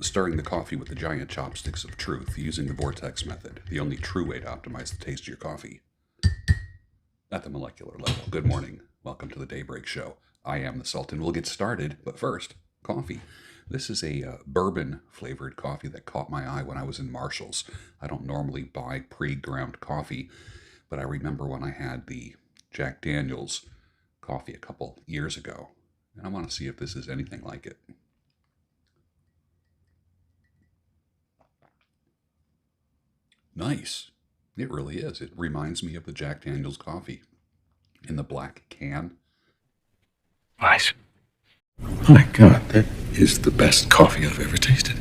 Stirring the coffee with the giant chopsticks of truth, using the vortex method, the only true way to optimize the taste of your coffee at the molecular level. Good morning. Welcome to the Daybreak Show. I am the Sultan. We'll get started, but first, coffee. This is a bourbon-flavored coffee that caught my eye when I was in Marshall's. I don't normally buy pre-ground coffee, but I remember when I had the Jack Daniel's coffee a couple years ago, and I want to see if this is anything like it. Nice. It really is. It reminds me of the Jack Daniel's coffee in the black can. Nice. My God, that is the best coffee I've ever tasted.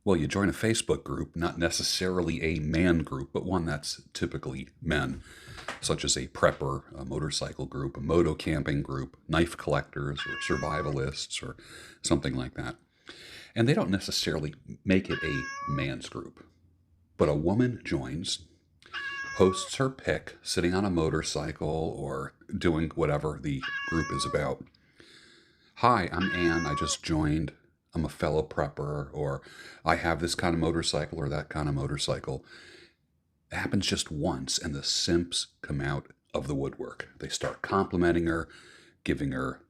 Well, you join a Facebook group, not necessarily a man group, but one that's typically men, such as a prepper, a motorcycle group, a moto camping group, knife collectors, or survivalists, or something like that. And they don't necessarily make it a man's group, but a woman joins, posts her pic sitting on a motorcycle or doing whatever the group is about. Hi, I'm Ann. I just joined. I'm a fellow prepper, or I have this kind of motorcycle or that kind of motorcycle. It happens just once, and the simps come out of the woodwork. They start complimenting her, giving her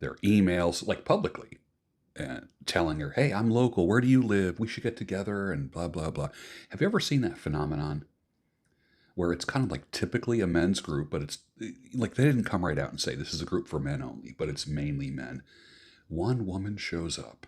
their emails, like publicly, and telling her, hey, I'm local. Where do you live? We should get together, and blah, blah, blah. Have you ever seen that phenomenon where it's kind of like typically a men's group, but it's like they didn't come right out and say this is a group for men only, but it's mainly men. One woman shows up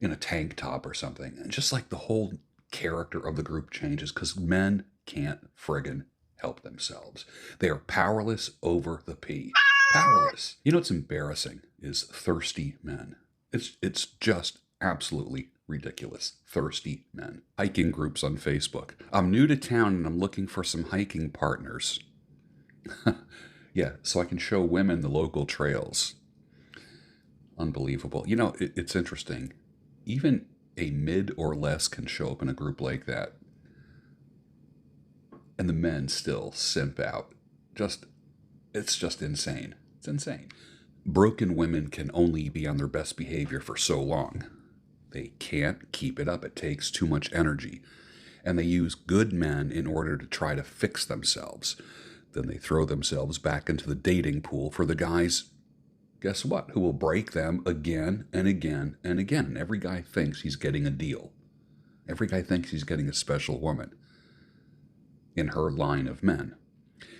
in a tank top or something, and just like the whole character of the group changes, because men can't friggin' help themselves. They are powerless over the pee. Powerless. You know what's embarrassing is thirsty men. It's just absolutely ridiculous. Thirsty men. Hiking groups on Facebook. I'm new to town and I'm looking for some hiking partners. Yeah, so I can show women the local trails. Unbelievable. You know, it's interesting. Even a mid or less can show up in a group like that, and the men still simp out. It's just insane. It's insane. Broken women can only be on their best behavior for so long. They can't keep it up. It takes too much energy. And they use good men in order to try to fix themselves. Then they throw themselves back into the dating pool for the guys, guess what, who will break them again and again and again. And every guy thinks he's getting a deal. Every guy thinks he's getting a special woman in her line of men.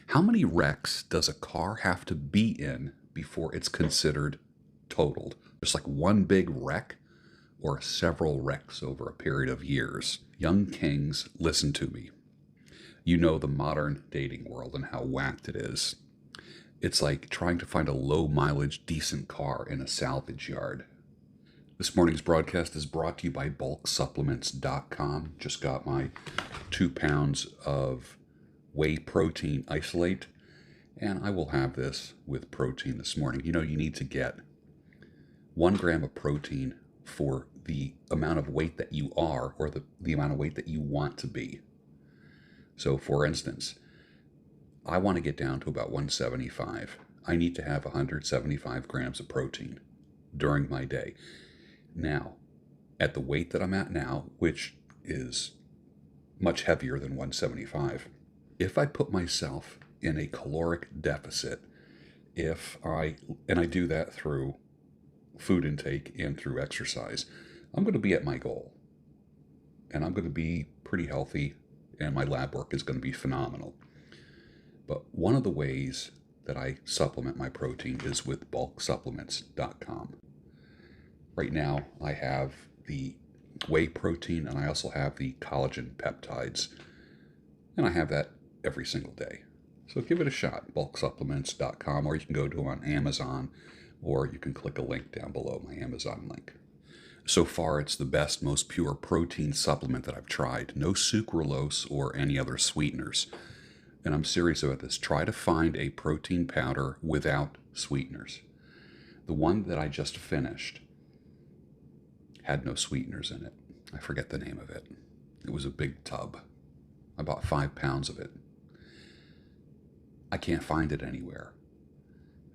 How many wrecks does a car have to be in before it's considered totaled? Just like one big wreck, or several wrecks over a period of years? Young kings, listen to me. You know the modern dating world and how whacked it is. It's like trying to find a low-mileage, decent car in a salvage yard. This morning's broadcast is brought to you by bulksupplements.com. Just got my 2 pounds of whey protein isolate, and I will have this with protein this morning. You know, you need to get 1 gram of protein for the amount of weight that you are, or the amount of weight that you want to be. So, for instance, I want to get down to about 175. I need to have 175 grams of protein during my day. Now, at the weight that I'm at now, which is much heavier than 175, if I put myself in a caloric deficit, and I do that through food intake and through exercise, I'm going to be at my goal. And I'm going to be pretty healthy, and my lab work is going to be phenomenal. But one of the ways that I supplement my protein is with bulksupplements.com. Right now, I have the whey protein, and I also have the collagen peptides. And I have that every single day. So give it a shot, bulksupplements.com, or you can go to on Amazon, or you can click a link down below, my Amazon link. So far, it's the best, most pure protein supplement that I've tried. No sucralose or any other sweeteners. And I'm serious about this. Try to find a protein powder without sweeteners. The one that I just finished had no sweeteners in it. I forget the name of it. It was a big tub. I bought 5 pounds of it. I can't find it anywhere.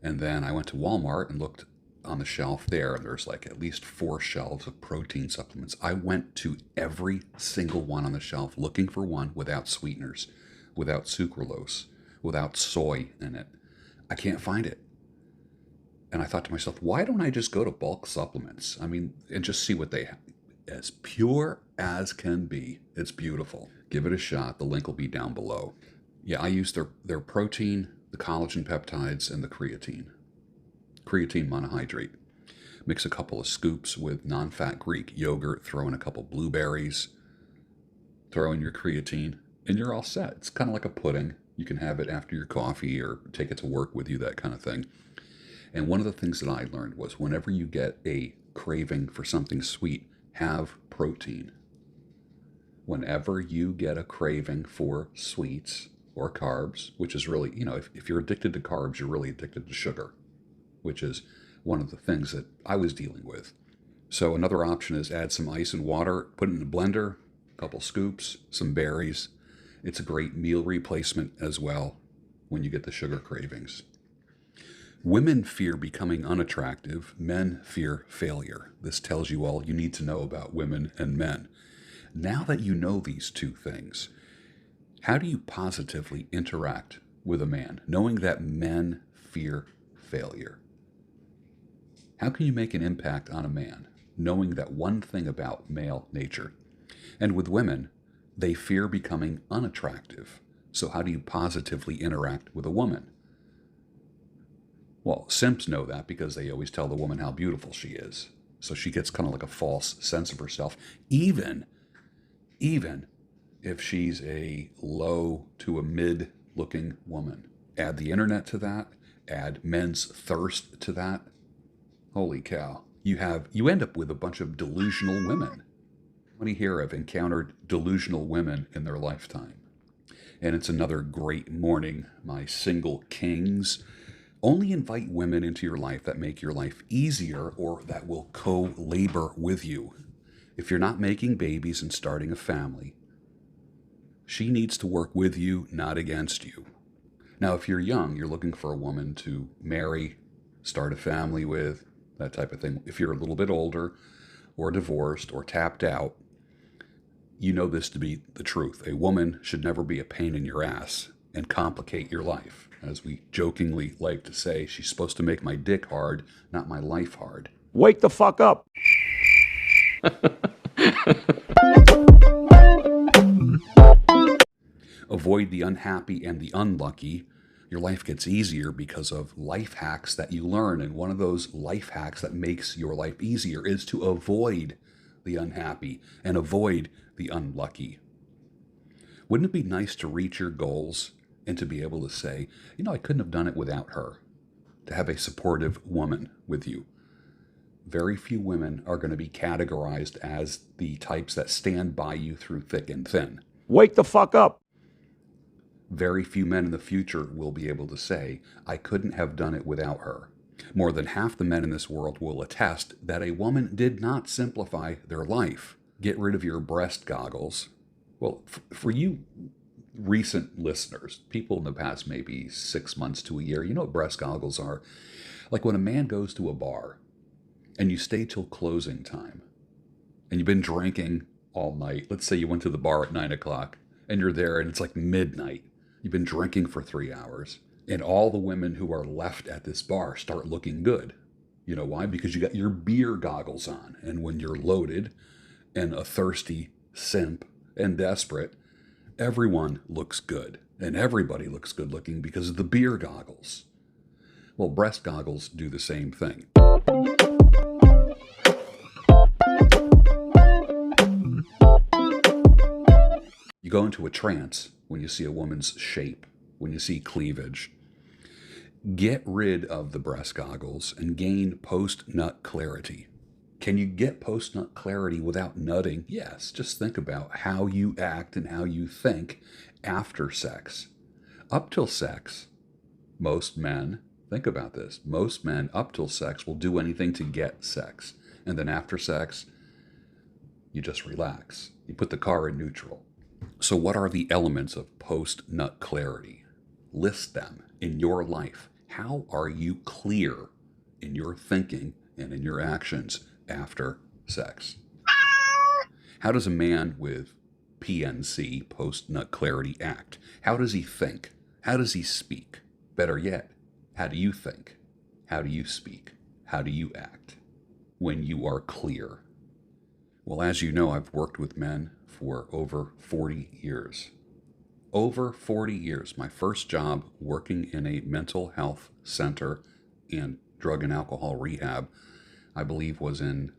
And then I went to Walmart and looked on the shelf there, and there's like at least 4 shelves of protein supplements. I went to every single one on the shelf looking for one without sweeteners, without sucralose, without soy in it. I can't find it. And I thought to myself, why don't I just go to bulk supplements? I mean, and just see what they have. As pure as can be. It's beautiful. Give it a shot. The link will be down below. Yeah, I use their protein, the collagen peptides, and the creatine. Creatine monohydrate. Mix a couple of scoops with non-fat Greek yogurt, throw in a couple blueberries, throw in your creatine, and you're all set. It's kind of like a pudding. You can have it after your coffee or take it to work with you, that kind of thing. And one of the things that I learned was whenever you get a craving for something sweet, have protein. Whenever you get a craving for sweets or carbs, which is really, if you're addicted to carbs, you're really addicted to sugar, which is one of the things that I was dealing with. So another option is add some ice and water, put it in a blender, a couple scoops, some berries. It's a great meal replacement as well when you get the sugar cravings. Women fear becoming unattractive. Men fear failure. This tells you all you need to know about women and men. Now that you know these two things, how do you positively interact with a man, knowing that men fear failure? How can you make an impact on a man, knowing that one thing about male nature? And with women, they fear becoming unattractive. So how do you positively interact with a woman? Well, simps know that because they always tell the woman how beautiful she is. So she gets kind of like a false sense of herself, even if she's a low to a mid-looking woman. Add the internet to that, add men's thirst to that. Holy cow. You end up with a bunch of delusional women. How many here have encountered delusional women in their lifetime? And it's another great morning, my single kings. Only invite women into your life that make your life easier or that will co-labor with you. If you're not making babies and starting a family, she needs to work with you, not against you. Now, if you're young, you're looking for a woman to marry, start a family with, that type of thing. If you're a little bit older or divorced or tapped out, you know this to be the truth. A woman should never be a pain in your ass and complicate your life. As we jokingly like to say, she's supposed to make my dick hard, not my life hard. Wake the fuck up. Avoid the unhappy and the unlucky. Your life gets easier because of life hacks that you learn. And one of those life hacks that makes your life easier is to avoid the unhappy and avoid the unlucky. Wouldn't it be nice to reach your goals and to be able to say, I couldn't have done it without her, to have a supportive woman with you? Very few women are going to be categorized as the types that stand by you through thick and thin. Wake the fuck up. Very few men in the future will be able to say, I couldn't have done it without her. More than half the men in this world will attest that a woman did not simplify their life. Get rid of your breast goggles. Well, for you recent listeners, people in the past maybe 6 months to a year, you know what breast goggles are? Like when a man goes to a bar and you stay till closing time and you've been drinking all night. Let's say you went to the bar at 9 o'clock and you're there and it's like midnight. You've been drinking for 3 hours and all the women who are left at this bar start looking good. You know why? Because you got your beer goggles on. And when you're loaded and a thirsty simp and desperate, everyone looks good. And everybody looks good looking because of the beer goggles. Well, breast goggles do the same thing. You go into a trance when you see a woman's shape, when you see cleavage. Get rid of the breast goggles and gain post-nut clarity. Can you get post-nut clarity without nutting? Yes, just think about how you act and how you think after sex. Up till sex, most men, think about this, most men up till sex will do anything to get sex. And then after sex, You just relax. You put the car in neutral. So what are the elements of post-nut clarity? List them in your life. How are you clear in your thinking and in your actions after sex? How does a man with PNC, post-nut clarity, act? How does he think? How does he speak? Better yet, how do you think? How do you speak? How do you act when you are clear? Well, as you know, I've worked with men for over 40 years. Over 40 years. My first job working in a mental health center and drug and alcohol rehab, I believe, was in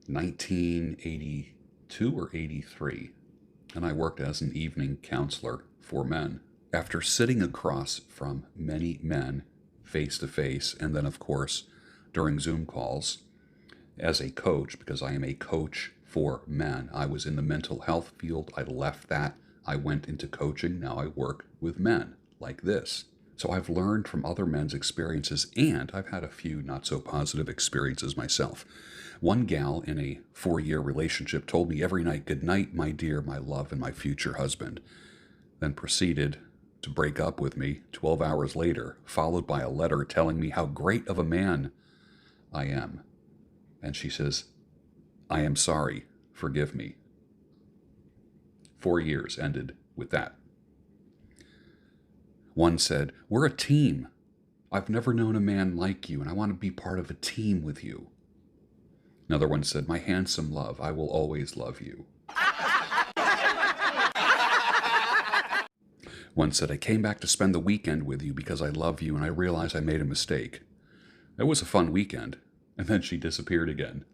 1982 or 83. And I worked as an evening counselor for men. After sitting across from many men face to face, and then, of course, during Zoom calls, as a coach, because I am a coach for men. I was in the mental health field. I left that. I went into coaching. Now I work with men like this. So I've learned from other men's experiences, and I've had a few not so positive experiences myself. One gal in a 4-year relationship told me every night, "Good night, my dear, my love, and my future husband," then proceeded to break up with me 12 hours later, followed by a letter telling me how great of a man I am. And she says, "I am sorry, forgive me." 4 years ended with that. One said, "We're a team. I've never known a man like you, and I want to be part of a team with you." Another one said, "My handsome love, I will always love you." One said, "I came back to spend the weekend with you because I love you and I realized I made a mistake. It was a fun weekend." And then she disappeared again.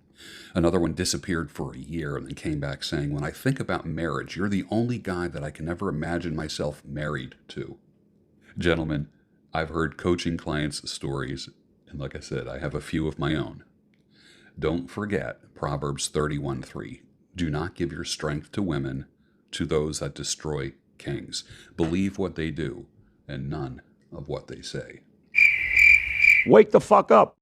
Another one disappeared for a year and then came back saying, "When I think about marriage, you're the only guy that I can ever imagine myself married to." Gentlemen, I've heard coaching clients' stories, and like I said, I have a few of my own. Don't forget Proverbs 31:3. Do not give your strength to women, to those that destroy kings. Believe what they do, and none of what they say. Wake the fuck up.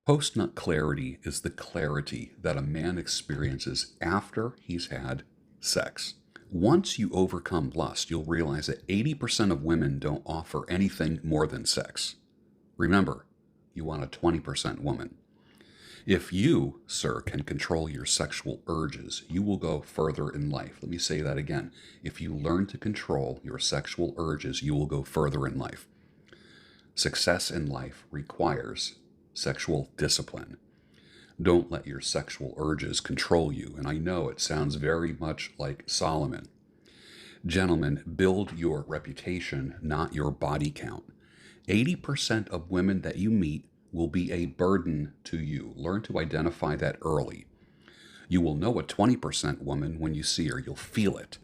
Post-nut clarity is the clarity that a man experiences after he's had sex. Once you overcome lust, you'll realize that 80% of women don't offer anything more than sex. Remember, you want a 20% woman. If you, sir, can control your sexual urges, you will go further in life. Let me say that again. If you learn to control your sexual urges, you will go further in life. Success in life requires sexual discipline. Don't let your sexual urges control you. And I know it sounds very much like Solomon. Gentlemen, build your reputation, not your body count. 80% of women that you meet will be a burden to you. Learn to identify that early. You will know a 20% woman when you see her. You'll feel it.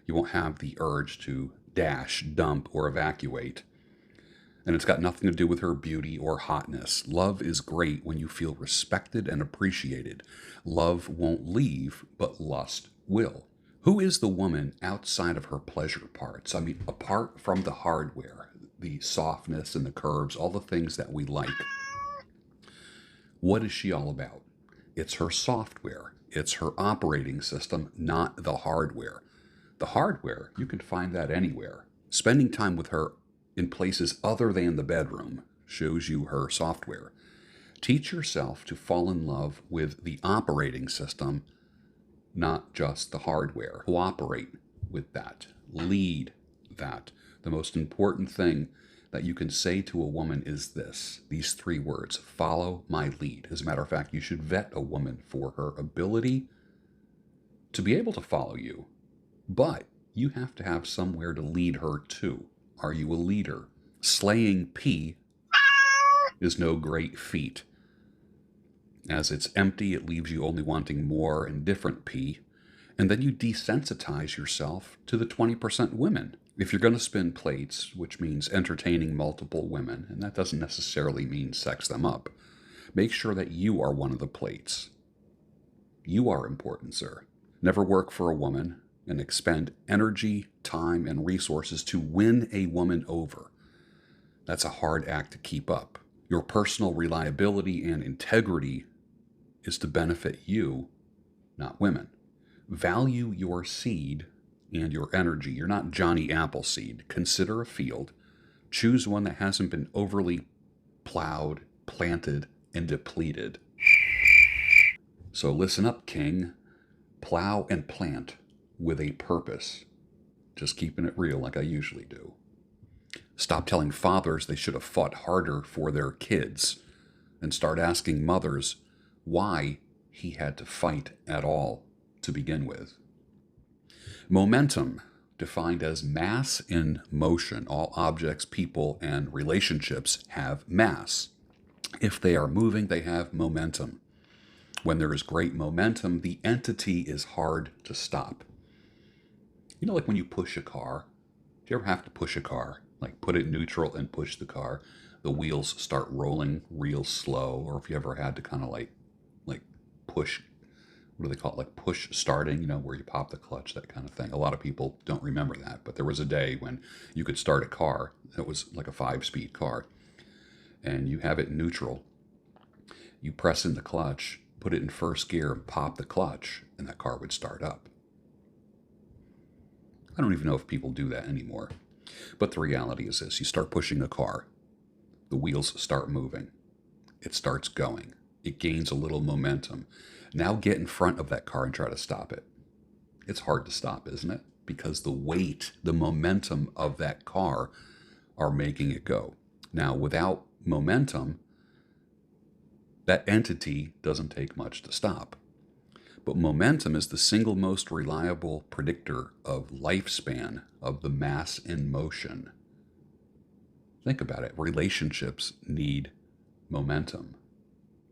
You won't have the urge to dash, dump, or evacuate. And it's got nothing to do with her beauty or hotness. Love is great when you feel respected and appreciated. Love won't leave, but lust will. Who is the woman outside of her pleasure parts? I mean, apart from the hardware, the softness and the curves, all the things that we like. What is she all about? It's her software. It's her operating system, not the hardware. The hardware, you can find that anywhere. Spending time with her in places other than the bedroom shows you her software. Teach yourself to fall in love with the operating system, not just the hardware. Cooperate with that. Lead that. The most important thing that you can say to a woman is these 3 words: follow my lead. As a matter of fact, you should vet a woman for her ability to be able to follow you, but you have to have somewhere to lead her to. Are you a leader? Slaying P is no great feat. As it's empty, it leaves you only wanting more and different P, and then you desensitize yourself to the 20% women. If you're going to spin plates, which means entertaining multiple women, and that doesn't necessarily mean sex them up, make sure that you are one of the plates. You are important, sir. Never work for a woman and expend energy, time, and resources to win a woman over. That's a hard act to keep up. Your personal reliability and integrity is to benefit you, not women. Value your seed and your energy. You're not Johnny Appleseed. Consider a field. Choose one that hasn't been overly plowed, planted, and depleted. So listen up, King. Plow and plant with a purpose. Just keeping it real like I usually do. Stop telling fathers they should have fought harder for their kids and start asking mothers why he had to fight at all to begin with. Momentum, defined as mass in motion. All objects, people, and relationships have mass. If they are moving, they have momentum. When there is great momentum, the entity is hard to stop. You know, like when you push a car, do you ever have to push a car? Like put it in neutral and push the car, the wheels start rolling real slow. Or if you ever had to kind of like push, what do they call it? Like push starting, where you pop the clutch, that kind of thing. A lot of people don't remember that, but there was a day when you could start a car that was like a 5-speed car, and you have it in neutral. You press in the clutch, put it in first gear, and pop the clutch, and that car would start up. I don't even know if people do that anymore. But the reality is this: you start pushing a car, the wheels start moving, it starts going, it gains a little momentum. Now get in front of that car and try to stop it. It's hard to stop, isn't it? Because the weight, the momentum of that car are making it go. Now, without momentum, that entity doesn't take much to stop. But momentum is the single most reliable predictor of lifespan of the mass in motion. Think about it. Relationships need momentum.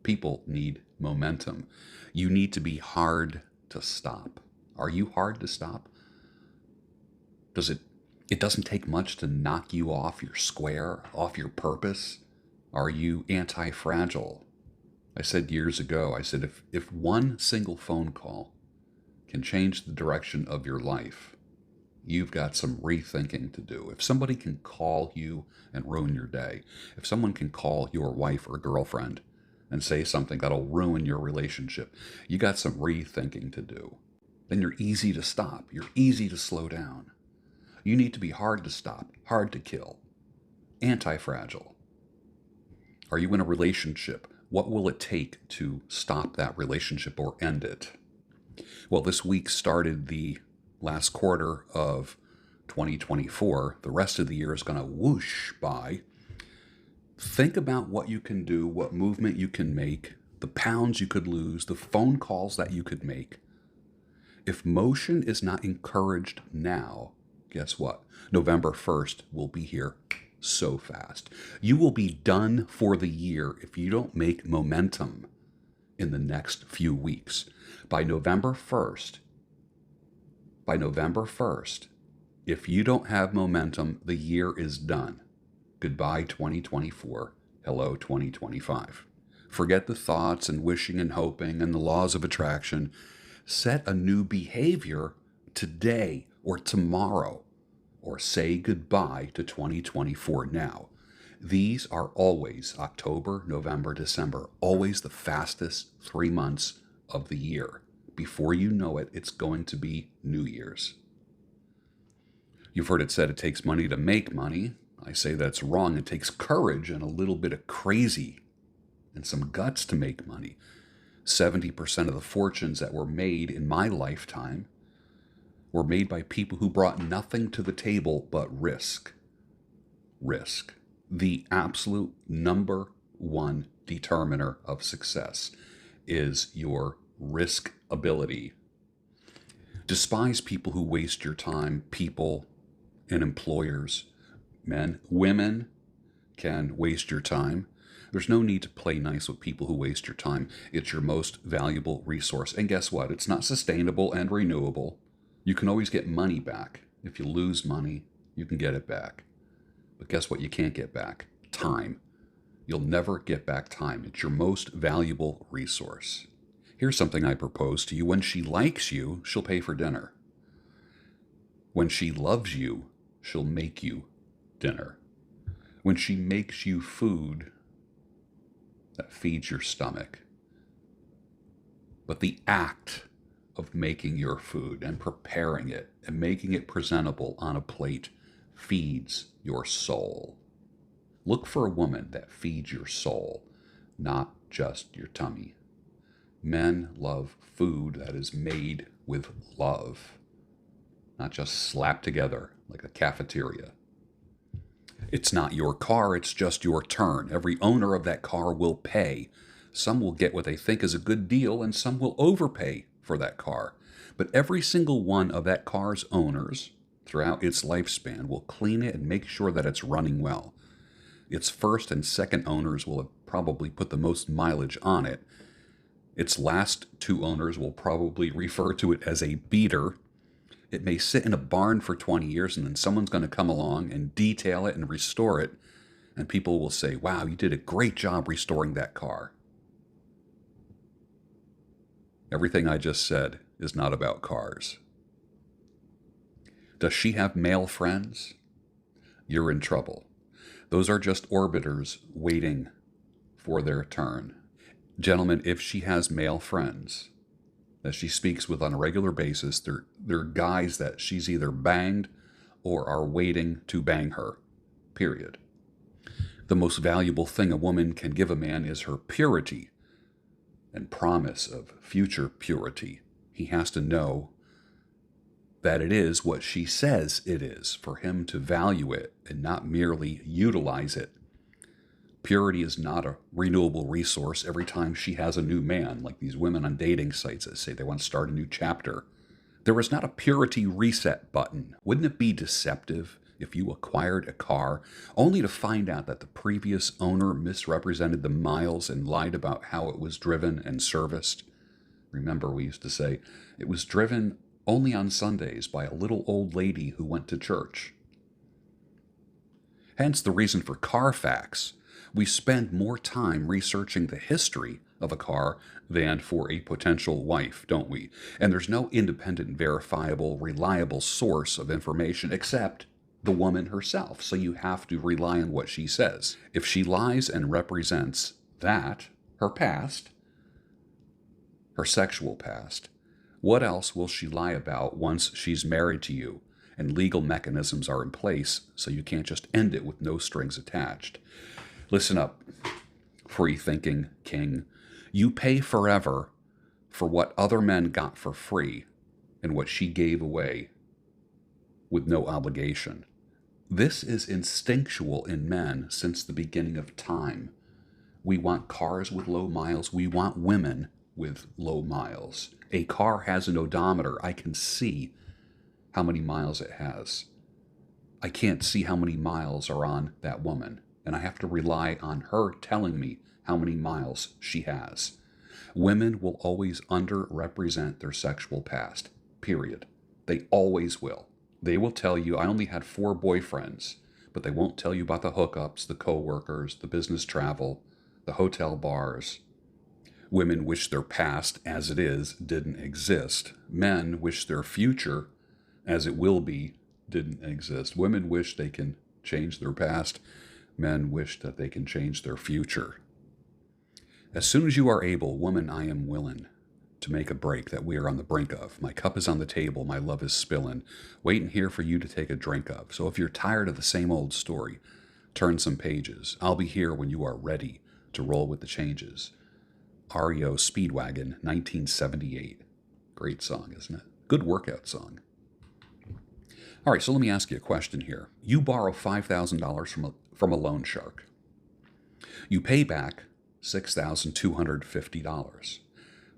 People need momentum. You need to be hard to stop. Are you hard to stop? It doesn't take much to knock you off your square, off your purpose? Are you anti-fragile? I said years ago, if one single phone call can change the direction of your life, you've got some rethinking to do. If somebody can call you and ruin your day, if someone can call your wife or girlfriend and say something that'll ruin your relationship, you got some rethinking to do. Then you're easy to stop. You're easy to slow down. You need to be hard to stop, hard to kill, anti-fragile. Are you in a relationship? What will it take to stop that relationship or end it? Well, this week started the last quarter of 2024. The rest of the year is going to whoosh by. Think about what you can do, what movement you can make, the pounds you could lose, the phone calls that you could make. If motion is not encouraged now, guess what? November 1st will be here so fast. You will be done for the year if you don't make momentum in the next few weeks. By November 1st, if you don't have momentum, the year is done. Goodbye 2024. Hello 2025. Forget the thoughts and wishing and hoping and the laws of attraction. Set a new behavior today or tomorrow, or say goodbye to 2024 now. These are always October, November, December, always the fastest 3 months of the year. Before you know it, it's going to be New Year's. You've heard it said it takes money to make money. I say that's wrong. It takes courage and a little bit of crazy and some guts to make money. 70% of the fortunes that were made in my lifetime were made by people who brought nothing to the table but risk. Risk. The absolute number one determiner of success is your risk ability. Despise people who waste your time, people and employers. Men, women can waste your time. There's no need to play nice with people who waste your time. It's your most valuable resource. And guess what? It's not sustainable and renewable. You can always get money back. If you lose money, you can get it back. But guess what you can't get back? Time. You'll never get back time. It's your most valuable resource. Here's something I propose to you. When she likes you, she'll pay for dinner. When she loves you, she'll make you dinner. When she makes you food, that feeds your stomach. But the act of making your food and preparing it and making it presentable on a plate feeds your soul. Look for a woman that feeds your soul, not just your tummy. Men love food that is made with love, not just slapped together like a cafeteria. It's not your car, it's just your turn. Every owner of that car will pay. Some will get what they think is a good deal, and some will overpay for that car. But every single one of that car's owners, throughout its lifespan, will clean it and make sure that it's running well. Its first and second owners will have probably put the most mileage on it. Its last two owners will probably refer to it as a beater. It may sit in a barn for 20 years and then someone's going to come along and detail it and restore it. And people will say, wow, you did a great job restoring that car. Everything I just said is not about cars. Does she have male friends? You're in trouble. Those are just orbiters waiting for their turn. Gentlemen, if she has male friends that she speaks with on a regular basis, they're guys that she's either banged or are waiting to bang her, period. The most valuable thing a woman can give a man is her purity and promise of future purity. He has to know that it is what she says it is for him to value it and not merely utilize it. Purity is not a renewable resource every time she has a new man, like these women on dating sites that say they want to start a new chapter. There is not a purity reset button. Wouldn't it be deceptive if you acquired a car only to find out that the previous owner misrepresented the miles and lied about how it was driven and serviced? Remember, we used to say it was driven only on Sundays by a little old lady who went to church. Hence the reason for Carfax. We spend more time researching the history of a car than for a potential wife, don't we? And there's no independent, verifiable, reliable source of information except the woman herself. So you have to rely on what she says. If she lies and represents that, her past, her sexual past, what else will she lie about once she's married to you and legal mechanisms are in place so you can't just end it with no strings attached? Listen up, free-thinking king. You pay forever for what other men got for free and what she gave away with no obligation. This is instinctual in men since the beginning of time. We want cars with low miles. We want women with low miles. A car has an odometer. I can see how many miles it has. I can't see how many miles are on that woman, and I have to rely on her telling me how many miles she has. Women will always underrepresent their sexual past, period. They always will. They will tell you, I only had 4 boyfriends, but they won't tell you about the hookups, the co-workers, the business travel, the hotel bars. Women wish their past, as it is, didn't exist. Men wish their future, as it will be, didn't exist. Women wish they can change their past. Men wish that they can change their future. As soon as you are able, woman, I am willing to make a break that we are on the brink of. My cup is on the table, my love is spilling, waiting here for you to take a drink of. So if you're tired of the same old story, turn some pages. I'll be here when you are ready to roll with the changes. REO Speedwagon, 1978. Great song, isn't it? Good workout song. All right, so let me ask you a question here. You borrow $5,000 from a loan shark. You pay back $6,250.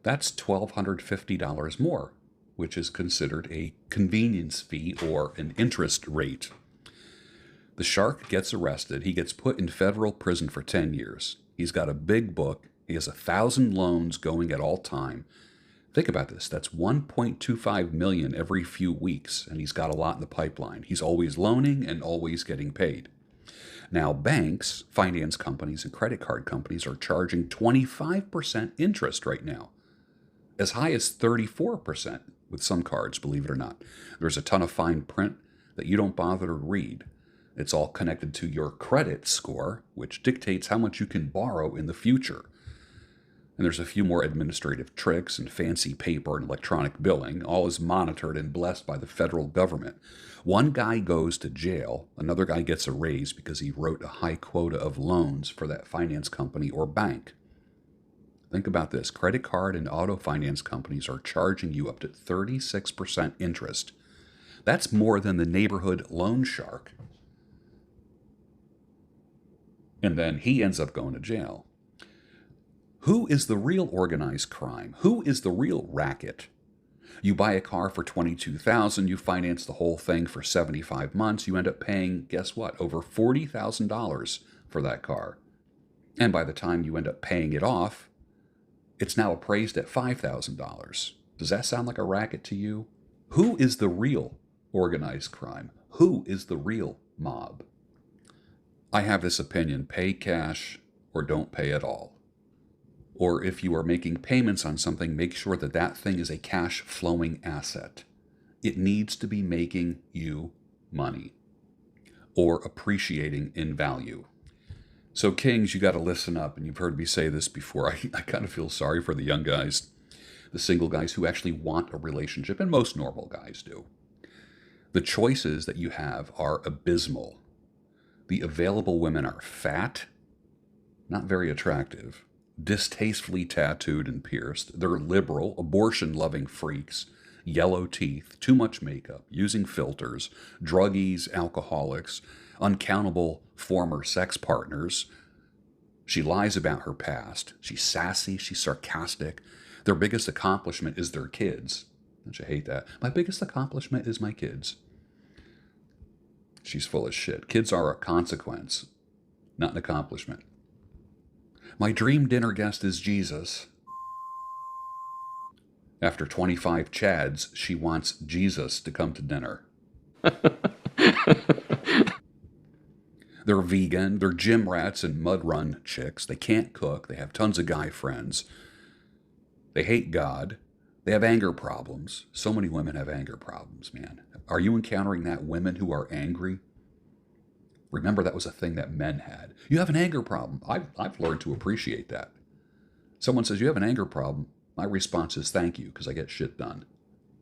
That's $1,250 more, which is considered a convenience fee or an interest rate. The shark gets arrested. He gets put in federal prison for 10 years. He's got a big book. He has 1,000 loans going at all time. Think about this. That's $1.25 million every few weeks, and he's got a lot in the pipeline. He's always loaning and always getting paid. Now, banks, finance companies, and credit card companies are charging 25% interest right now, as high as 34% with some cards, believe it or not. There's a ton of fine print that you don't bother to read. It's all connected to your credit score, which dictates how much you can borrow in the future. And there's a few more administrative tricks and fancy paper and electronic billing. All is monitored and blessed by the federal government. One guy goes to jail, another guy gets a raise because he wrote a high quota of loans for that finance company or bank. Think about this. Credit card and auto finance companies are charging you up to 36% interest. That's more than the neighborhood loan shark. And then he ends up going to jail. Who is the real organized crime? Who is the real racket? You buy a car for $22,000, you finance the whole thing for 75 months, you end up paying, guess what, over $40,000 for that car. And by the time you end up paying it off, it's now appraised at $5,000. Does that sound like a racket to you? Who is the real organized crime? Who is the real mob? I have this opinion: pay cash or don't pay at all. Or if you are making payments on something, make sure that that thing is a cash flowing asset. It needs to be making you money or appreciating in value. So kings, you got to listen up. And you've heard me say this before. I kind of feel sorry for the young guys, the single guys who actually want a relationship, and most normal guys do. The choices that you have are abysmal. The available women are fat, not very attractive, distastefully tattooed and pierced. They're liberal, abortion-loving freaks, yellow teeth, too much makeup, using filters, druggies, alcoholics, uncountable former sex partners. She lies about her past. She's sassy, she's sarcastic. Their biggest accomplishment is their kids. Don't you hate that? My biggest accomplishment is my kids. She's full of shit. Kids are a consequence, not an accomplishment. My dream dinner guest is Jesus. After 25 Chads, she wants Jesus to come to dinner. They're vegan, they're gym rats and mud run chicks. They can't cook, they have tons of guy friends. They hate God. They have anger problems. So many women have anger problems, man. Are you encountering that, women who are angry? Remember, that was a thing that men had. You have an anger problem. I've learned to appreciate that. Someone says, you have an anger problem. My response is, thank you, because I get shit done.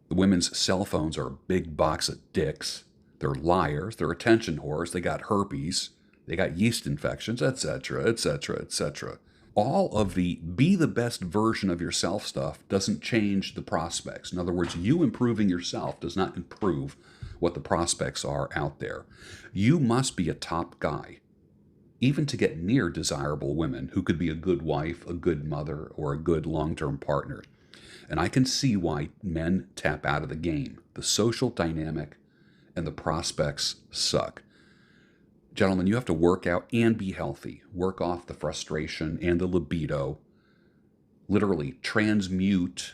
The women's cell phones are a big box of dicks. They're liars. They're attention whores. They got herpes. They got yeast infections, etc., etc., etc. All of the be the best version of yourself stuff doesn't change the prospects. In other words, you improving yourself does not improve what the prospects are out there. You must be a top guy, even to get near desirable women who could be a good wife, a good mother, or a good long-term partner. And I can see why men tap out of the game. The social dynamic and the prospects suck. Gentlemen, you have to work out and be healthy. Work off the frustration and the libido. Literally transmute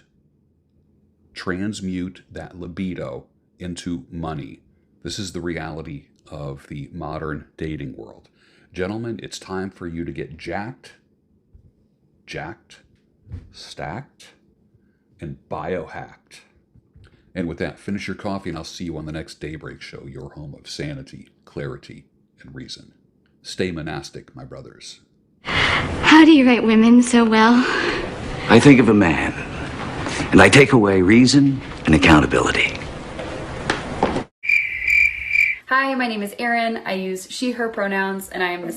that libido into money. This is the reality of the modern dating world. Gentlemen, it's time for you to get jacked, stacked, and biohacked. And with that, finish your coffee and I'll see you on the next Daybreak Show, your home of sanity, clarity, and reason. Stay monastic, my brothers. How do you write women so well? I think of a man, and I take away reason and accountability. Hi, my name is Erin. I use she, her pronouns, and I am a